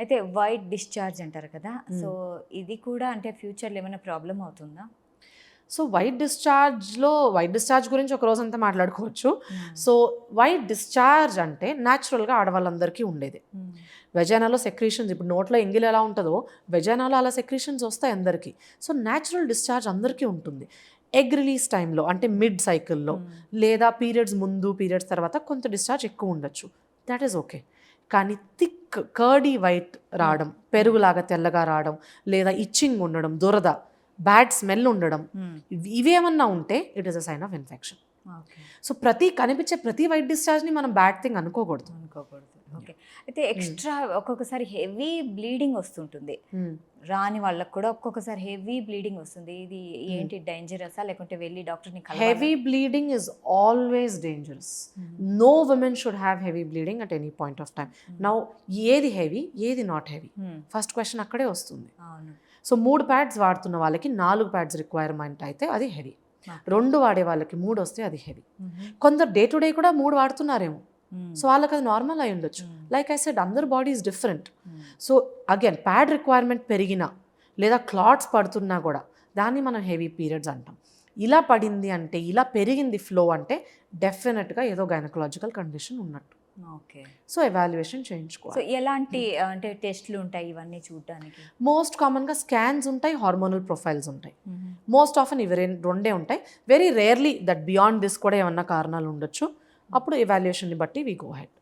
అయితే white discharge అంటారు కదా, సో ఇది కూడా అంటే ఫ్యూచర్లో ఏమైనా ప్రాబ్లం అవుతుందా? సో వైట్ డిశ్చార్జ్ గురించి ఒక రోజంతా మాట్లాడుకోవచ్చు. సో వైట్ డిశ్చార్జ్ అంటే న్యాచురల్గా ఆడవాళ్ళందరికీ ఉండేది. వెజైనాలో సెక్రీషన్స్, ఇప్పుడు నోట్లో ఎంగిల్ ఎలా ఉంటుందో వెజైనాలో అలా సెక్రీషన్స్ వస్తాయి అందరికీ. సో న్యాచురల్ డిశ్చార్జ్ అందరికీ ఉంటుంది. ఎగ్ రిలీజ్ టైంలో అంటే మిడ్ సైకిల్లో లేదా పీరియడ్స్ ముందు పీరియడ్స్ తర్వాత కొంత డిశ్చార్జ్ ఎక్కువ ఉండొచ్చు, దట్ ఈస్ ఓకే. కానీ థిక్ కర్డీ వైట్ రావడం, పెరుగులాగా తెల్లగా రావడం, లేదా ఇచ్చింగ్ ఉండడం, దురద, బ్యాడ్ స్మెల్ ఉండడం, ఇవేమన్నా ఉంటే it is a sign of infection. So కనిపించే ప్రతి వైట్ డిశ్చార్జ్ని మనం బ్యాడ్ థింగ్ అనుకోకూడదు. ఓకే. అయితే ఎక్స్ట్రా ఒక్కొక్కసారి హెవీ బ్లీడింగ్ వస్తుంటుంది, రాని వాళ్ళకు కూడా ఒక్కొక్కసారి హెవీ బ్లీడింగ్ వస్తుంది. ఇది ఏంటి, డేంజరసా లేకుంటే వెళ్ళి డాక్టర్ని heavy bleeding is always dangerous. No women should have heavy bleeding at any point of time. Now ఏది హెవీ ఏది నాట్ హెవీ, ఫస్ట్ క్వశ్చన్ అక్కడే వస్తుంది. సో 3 ప్యాడ్స్ వాడుతున్న వాళ్ళకి 4 ప్యాడ్స్ రిక్వైర్మెంట్ అయితే అది హెవీ. 2 వాడే వాళ్ళకి 3 వస్తే అది హెవీ. కొందరు డే టు డే కూడా 3 వాడుతున్నారేమో, సో వాళ్ళకి అది నార్మల్ అయి ఉండొచ్చు. లైక్ ఐ సెడ్, అందరు body is different. So again pad requirement పెరిగినా లేదా క్లాట్స్ పడుతున్నా కూడా దాన్ని మనం హెవీ పీరియడ్స్ అంటాం. ఇలా పడింది అంటే, ఇలా పెరిగింది ఫ్లో అంటే డెఫినెట్గా ఏదో గైనకలాజికల్ కండిషన్ ఉన్నట్టు. ఓకే. సో ఎవాల్యుయేషన్ చేయించుకోవాలి. సో ఎలాంటి అంటే టెస్ట్లు ఉంటాయి ఇవన్నీ చూడడానికి? మోస్ట్ కామన్గా స్కాన్స్ ఉంటాయి, హార్మోనల్ ప్రొఫైల్స్ ఉంటాయి. మోస్ట్ ఆఫెన్ ఇవి రెండే ఉంటాయి. Very rarely that beyond this కూడా ఏమన్నా కారణాలు ఉండొచ్చు. అప్పుడు ఎవాల్యుయేషన్ని బట్టి వీ గో హెడ్.